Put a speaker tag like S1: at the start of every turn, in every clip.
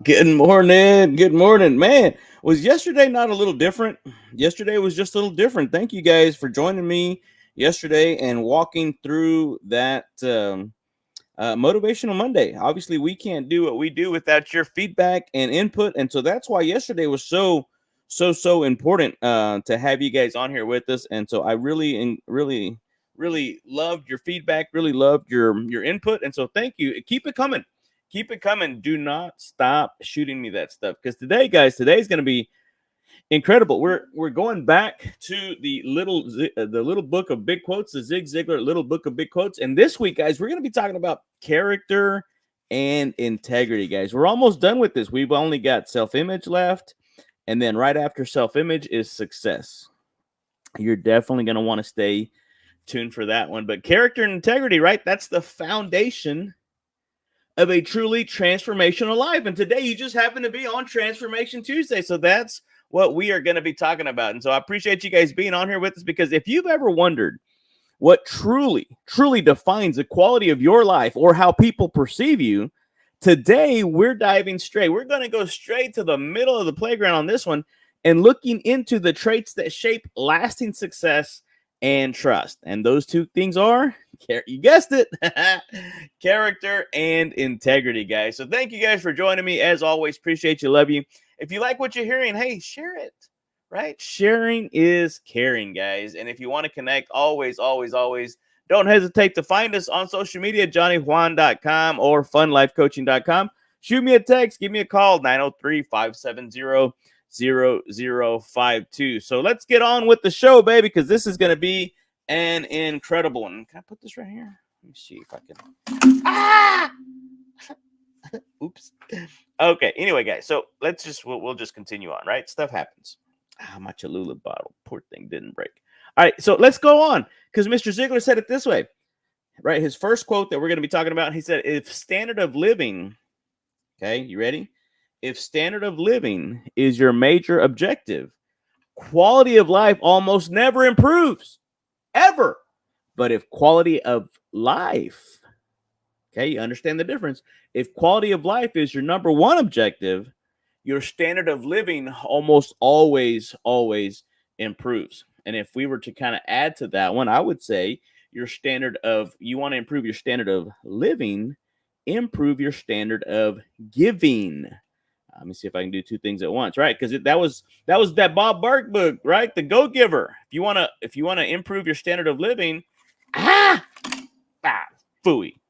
S1: Good morning. Good morning. Man, was yesterday not a little different? Yesterday was just a little different. Thank you guys for joining me yesterday and walking through that Motivational Monday. Obviously, we can't do what we do without your feedback and input. And so that's why yesterday was so important to have you guys on here with us. And so I really loved your feedback, really loved your input. And so thank you. Keep it coming. Keep it coming. Do not stop shooting me that stuff. Because today, guys, today's going to be incredible. We're going back to the little book of big quotes, the Zig Ziglar little book of big quotes. And this week, guys, we're going to be talking about character and integrity, guys. We're almost done with this. We've only got self-image left, and then right after self-image is success. You're definitely going to want to stay tuned for that one. But character and integrity, right? That's the foundation of a truly transformational life. And today you just happen to be on Transformation Tuesday. So that's what we are going to be talking about. And so I appreciate you guys being on here with us, because if you've ever wondered what truly defines the quality of your life or how people perceive you, today we're diving straight. We're going to go straight to the middle of the playground on this one and looking into the traits that shape lasting success and trust. And those two things are, you guessed it, character and integrity, guys. So thank you guys for joining me. As always, appreciate you, love you. If you like what you're hearing, hey, share it, right? Sharing is caring, guys. And if you want to connect, always don't hesitate to find us on social media, johnnyjuan.com or funlifecoaching.com. Shoot me a text, give me a call, 903-570-0052. So let's get on with the show, baby, because this is going to be an incredible one. Can I put this right here? Let me see if I can. Ah! Oops. Okay. Anyway, guys, so we'll just continue on, right? Stuff happens. My Cholula bottle, poor thing, didn't break. All right, so let's go on, because Mr. Ziglar said it this way, right? His first quote that we're going to be talking about, he said, if standard of living, okay, you ready? If standard of living is your major objective, quality of life almost never improves, ever. But if quality of life, okay, you understand the difference. If quality of life is your number one objective, your standard of living almost always improves. And if we were to kind of add to that one, I would say you want to improve your standard of living, improve your standard of giving. Let me see if I can do two things at once, right? Because that was that Bob Bark book, right? The Go Giver. If you wanna improve your standard of living, phooey.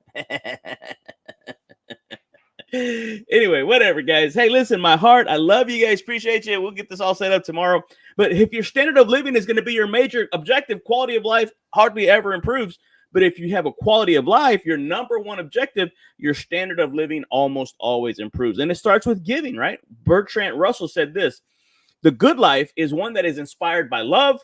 S1: Anyway, whatever, guys. Hey, listen, my heart, I love you guys. Appreciate you. We'll get this all set up tomorrow. But if your standard of living is going to be your major objective, quality of life hardly ever improves. But if you have a quality of life, your number one objective, your standard of living almost always improves. And it starts with giving, right? Bertrand Russell said this: the good life is one that is inspired by love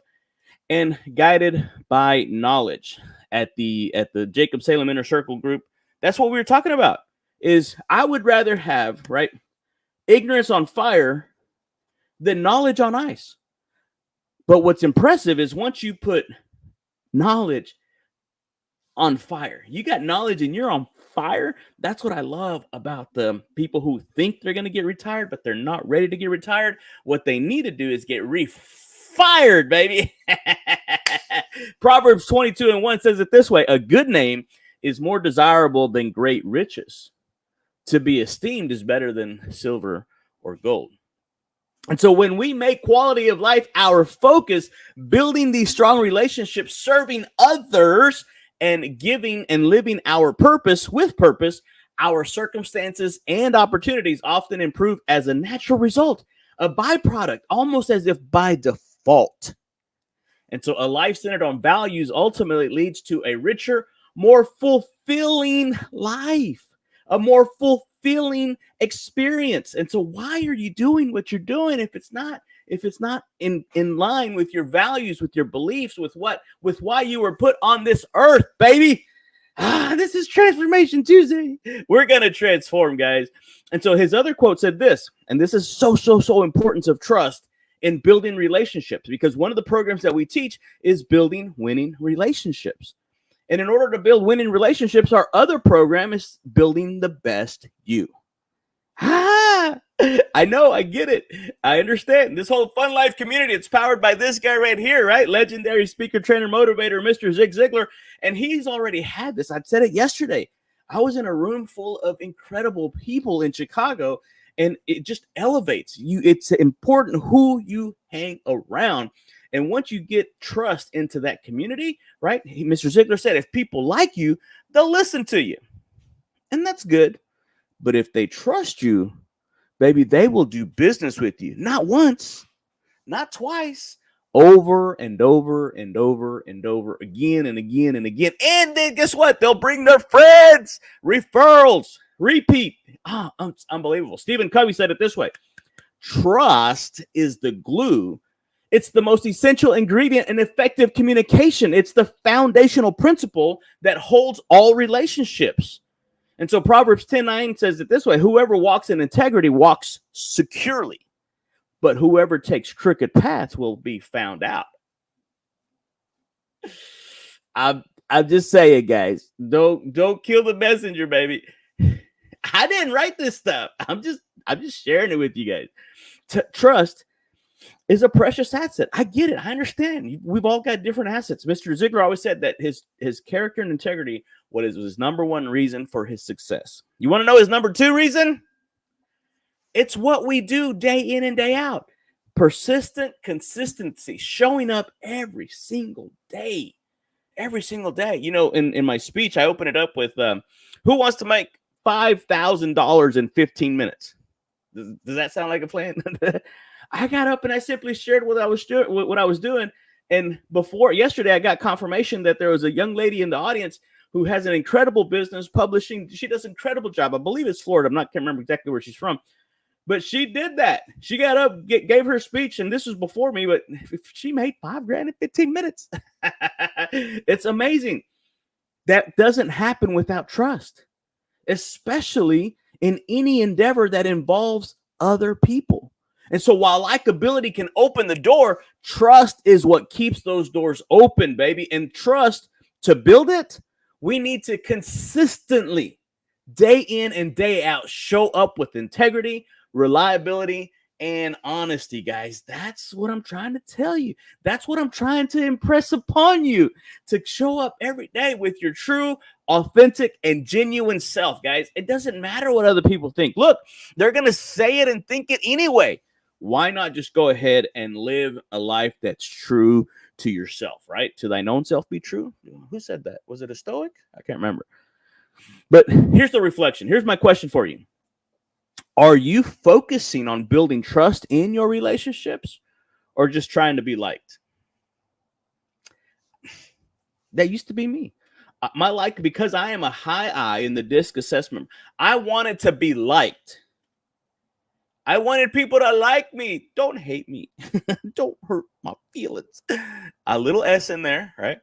S1: and guided by knowledge. At the Jacob Salem Inner Circle group, that's what we were talking about. Is I would rather have, right, ignorance on fire than knowledge on ice. But what's impressive is once you put knowledge on fire, you got knowledge and you're on fire. That's what I love about the people who think they're going to get retired, but they're not ready to get retired. What they need to do is get fired, baby. Proverbs 22:1 says it this way: a good name is more desirable than great riches. To be esteemed is better than silver or gold. And so when we make quality of life our focus, building these strong relationships, serving others, and giving and living our purpose with purpose, our circumstances and opportunities often improve as a natural result, a byproduct, almost as if by default. And so a life centered on values ultimately leads to a richer, more fulfilling life, a more fulfilling experience. And so why are you doing what you're doing if it's not in line with your values, with your beliefs, with why you were put on this earth, baby? This is Transformation Tuesday. We're going to transform, guys. And so his other quote said this, and this is so importance of trust in building relationships, because one of the programs that we teach is building winning relationships. And in order to build winning relationships, our other program is building the best you. I know, I get it. I understand. This whole Fun Life community, it's powered by this guy right here, right? Legendary speaker, trainer, motivator, Mr. Zig Ziglar. And he's already had this. I said it yesterday. I was in a room full of incredible people in Chicago, and it just elevates you. It's important who you hang around. And once you get trust into that community, right? Mr. Ziglar said, if people like you, they'll listen to you. And that's good. But if they trust you, baby, they will do business with you. Not once, not twice, over and over and over and over again and again and again. And then guess what? They'll bring their friends, referrals, repeat. It's unbelievable. Stephen Covey said it this way. Trust is the glue. It's the most essential ingredient in effective communication. It's the foundational principle that holds all relationships. And so Proverbs 10:9 says it this way. Whoever walks in integrity walks securely, but whoever takes crooked paths will be found out. I'm just saying, guys, don't kill the messenger, baby. I didn't write this stuff. I'm just sharing it with you guys. Trust is a precious asset. I get it. I understand. We've all got different assets. Mr. Ziglar always said that his character and integrity was his number one reason for his success. You want to know his number two reason? It's what we do day in and day out. Persistent consistency, showing up every single day. Every single day. You know, in my speech, I open it up with who wants to make $5,000 in 15 minutes? Does that sound like a plan? I got up and I simply shared what I was doing. And yesterday, I got confirmation that there was a young lady in the audience who has an incredible business publishing. She does an incredible job. I believe it's Florida. Can't remember exactly where she's from, but she did that. She got up, gave her speech, and this was before me, but she made $5,000 in 15 minutes. It's amazing. That doesn't happen without trust, especially in any endeavor that involves other people. And so while likability can open the door, trust is what keeps those doors open, baby. And trust, to build it, we need to consistently, day in and day out, show up with integrity, reliability, and honesty, guys. That's what I'm trying to tell you. That's what I'm trying to impress upon you, to show up every day with your true, authentic, and genuine self, guys. It doesn't matter what other people think. Look, they're going to say it and think it anyway. Why not just go ahead and live a life that's true to yourself, right? To thine own self be true. Who said that? Was it a Stoic? I can't remember. But here's the reflection. Here's my question for you. Are you focusing on building trust in your relationships or just trying to be liked? That used to be me. Because I am a high I in the DISC assessment, I wanted to be liked. I wanted people to like me. Don't hate me. Don't hurt my feelings. A little S in there, right?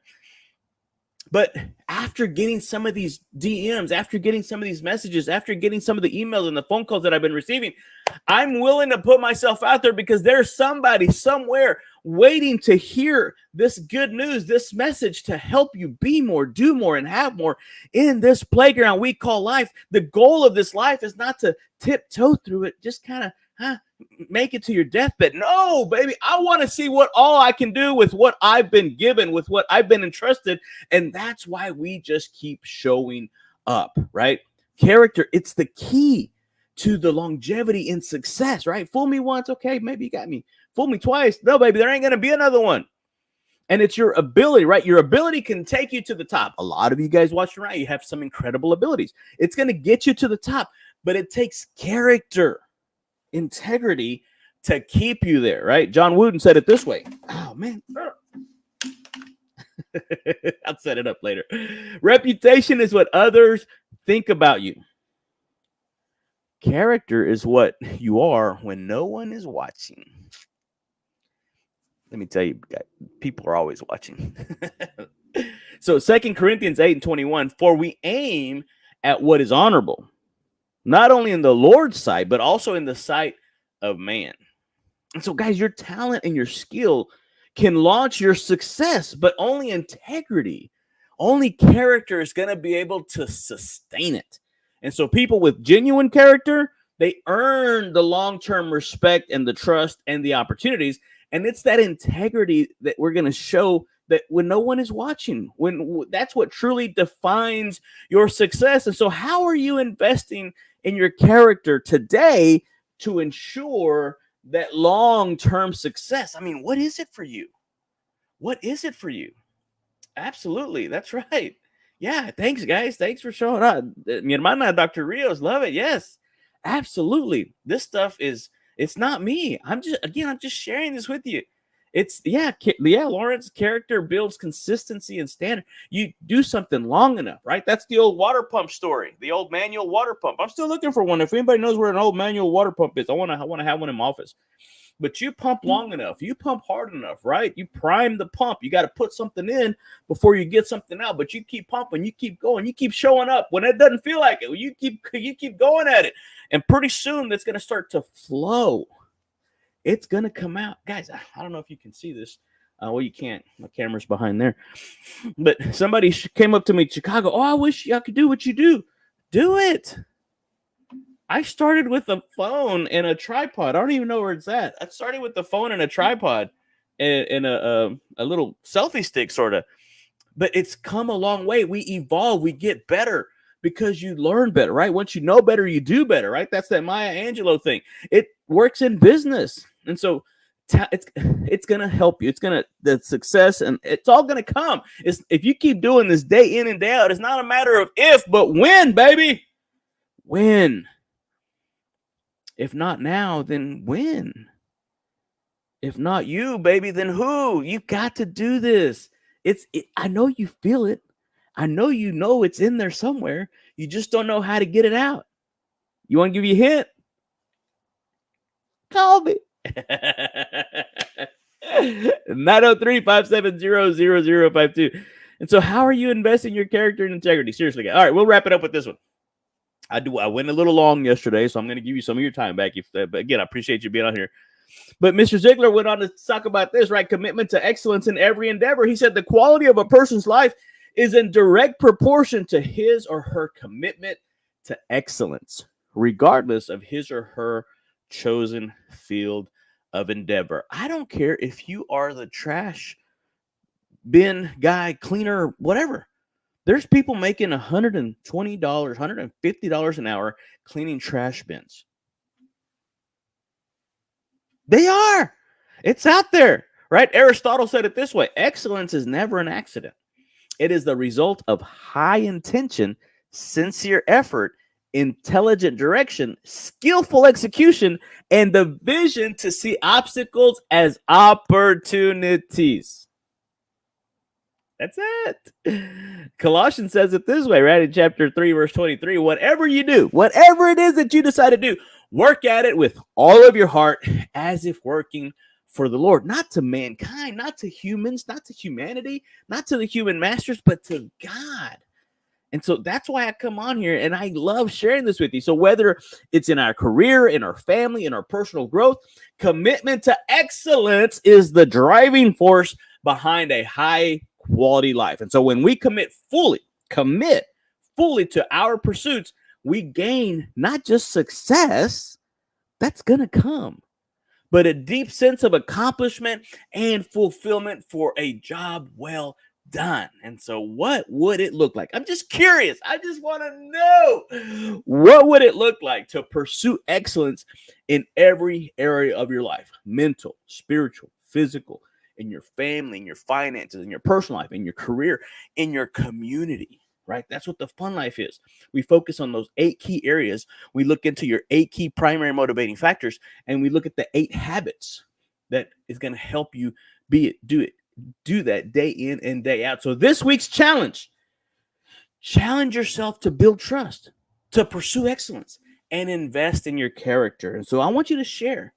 S1: But after getting some of these DMs, after getting some of these messages, after getting some of the emails and the phone calls that I've been receiving, I'm willing to put myself out there because there's somebody somewhere waiting to hear this good news, this message to help you be more, do more, and have more in this playground we call life. The goal of this life is not to tiptoe through it, just kind of make it to your deathbed. No, baby, I want to see what all I can do with what I've been given, with what I've been entrusted. And that's why we just keep showing up, right? Character, it's the key to the longevity in success, right? Fool me once, okay, maybe you got me. Fool me twice, no, baby, there ain't going to be another one. And it's your ability, right? Your ability can take you to the top. A lot of you guys watching around, you have some incredible abilities. It's going to get you to the top, but it takes character, integrity to keep you there, right? John Wooden said it this way. Oh, man. I'll set it up later. Reputation is what others think about you. Character is what you are when no one is watching. Let me tell you, people are always watching. So 2 Corinthians 8:21, for we aim at what is honorable, not only in the Lord's sight, but also in the sight of man. And so, guys, your talent and your skill can launch your success, but only integrity, only character is going to be able to sustain it. And so people with genuine character, They earn the long-term respect and the trust and the opportunities. And it's that integrity that we're going to show that when no one is watching, when that's what truly defines your success. And so, how are you investing in your character today to ensure that long-term success? I mean, what is it for you? What is it for you? Absolutely. That's right. Yeah. Thanks, guys. Thanks for showing up. Mi hermana, Dr. Rios, love it. Yes. Absolutely. This stuff it's not me. I'm just sharing this with you. It's, yeah, Lawrence, character builds consistency and standard. You do something long enough, right? That's the old water pump story, the old manual water pump. I'm still looking for one. If anybody knows where an old manual water pump is, I want to have one in my office. But you pump long enough, you pump hard enough, right? You prime the pump. You got to put something in before you get something out. But you keep pumping, you keep going, you keep showing up when it doesn't feel like it. You keep going at it, and pretty soon it's going to start to flow. It's going to come out, guys. I don't know if you can see this. Well, you can't. My camera's behind there. But somebody came up to me in Chicago. Oh, I wish I could do what you do. Do it. I started with a phone and a tripod. I don't even know where it's at. I started with the phone and a tripod and a little selfie stick, sort of. But it's come a long way. We evolve. We get better because you learn better, right? Once you know better, you do better, right? That's that Maya Angelou thing. It works in business. And so it's going to help you. It's going to, the success, and it's all going to come. If you keep doing this day in and day out, it's not a matter of if, but when, baby. When. If not now, then when? If not you, baby, then who? You've got to do this. I know you feel it. I know you know it's in there somewhere. You just don't know how to get it out. You want to give you a hint? Call me. 903-570-0052. And so how are you investing your character and integrity? Seriously, guys. All right, we'll wrap it up with this one. I went a little long yesterday, so I'm going to give you some of your time back. But again, I appreciate you being on here. But Mr. Ziglar went on to talk about this, right? Commitment to excellence in every endeavor. He said the quality of a person's life is in direct proportion to his or her commitment to excellence, regardless of his or her chosen field of endeavor. I don't care if you are the trash bin guy, cleaner, whatever. There's people making $120, $150 an hour cleaning trash bins. They are. It's out there, right? Aristotle said it this way: excellence is never an accident. It is the result of high intention, sincere effort, intelligent direction, skillful execution, and the vision to see obstacles as opportunities. That's it. Colossians says it this way, right? In chapter 3, verse 23, whatever you do, whatever it is that you decide to do, work at it with all of your heart as if working for the Lord, not to mankind, not to humans, not to humanity, not to the human masters, but to God. And so that's why I come on here, and I love sharing this with you. So whether it's in our career, in our family, in our personal growth, commitment to excellence is the driving force behind a high quality life. And so when we commit fully to our pursuits, we gain not just success, that's going to come, but a deep sense of accomplishment and fulfillment for a job well done. And so what would it look like? I'm just curious. I just want to know, what would it look like to pursue excellence in every area of your life? Mental, spiritual, physical, in your family, in your finances, in your personal life, in your career, in your community, right? That's what the fun life is. We focus on those 8 key areas. We look into your 8 key primary motivating factors, and we look at the 8 habits that is going to help you do that day in and day out. So this week's challenge yourself to build trust, to pursue excellence, and invest in your character. And so I want you to share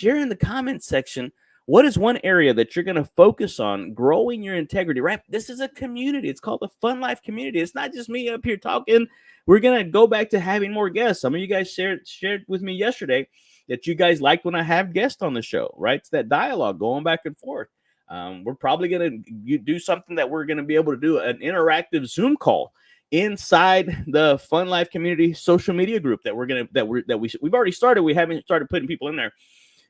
S1: in the comment section, what is one area that you're going to focus on growing your integrity, right? This is a community. It's called the Fun Life Community. It's not just me up here talking. We're going to go back to having more guests. Some of you guys shared with me yesterday that you guys like when I have guests on the show, right? It's that dialogue going back and forth. We're probably going to do something that we're going to be able to do, an interactive Zoom call. inside the Fun Life Community social media group we've already started. We haven't started putting people in there.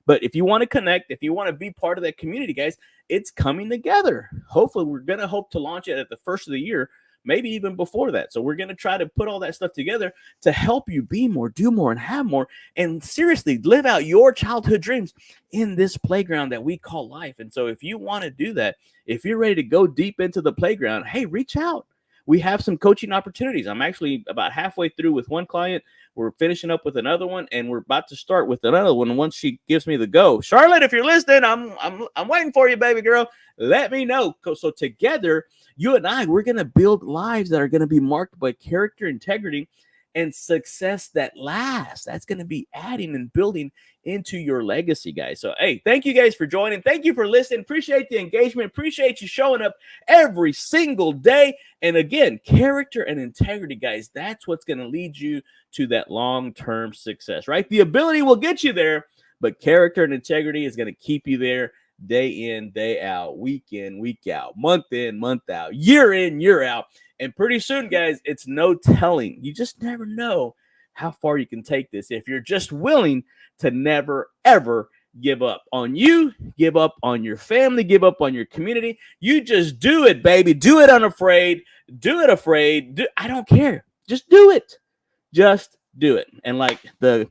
S1: But if you want to connect, if you want to be part of that community, guys, it's coming together. Hopefully, we're going to hope to launch it at the first of the year, maybe even before that. So we're going to try to put all that stuff together to help you be more, do more, and have more, and seriously live out your childhood dreams in this playground that we call life. And so if you want to do that, if you're ready to go deep into the playground, hey, reach out. We have some coaching opportunities. I'm actually about halfway through with one client. We're finishing up with another one, and we're about to start with another one once she gives me the go. Charlotte, if you're listening, I'm waiting for you, baby girl. Let me know. So together, you and I, we're going to build lives that are going to be marked by character, integrity, and success that lasts. That's going to be adding and building into your legacy, guys. So, hey, thank you guys for joining. Thank you for listening. Appreciate the engagement. Appreciate you showing up every single day. And again, character and integrity, guys, that's what's going to lead you to that long-term success, right? The ability will get you there, but character and integrity is going to keep you there day in, day out, week in, week out, month in, month out, year in, year out. And pretty soon, guys, it's no telling. You just never know how far you can take this if you're just willing to never, ever give up on you, give up on your family, give up on your community. You just do it, baby. Do it unafraid. Do it afraid. I don't care. Just do it. Just do it. And like the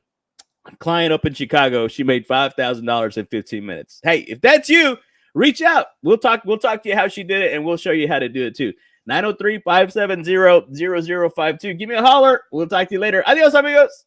S1: client up in Chicago, she made $5,000 in 15 minutes. Hey, if that's you, reach out. We'll talk to you how she did it, and we'll show you how to do it too. 903-570-0052. Give me a holler. We'll talk to you later. Adios, amigos.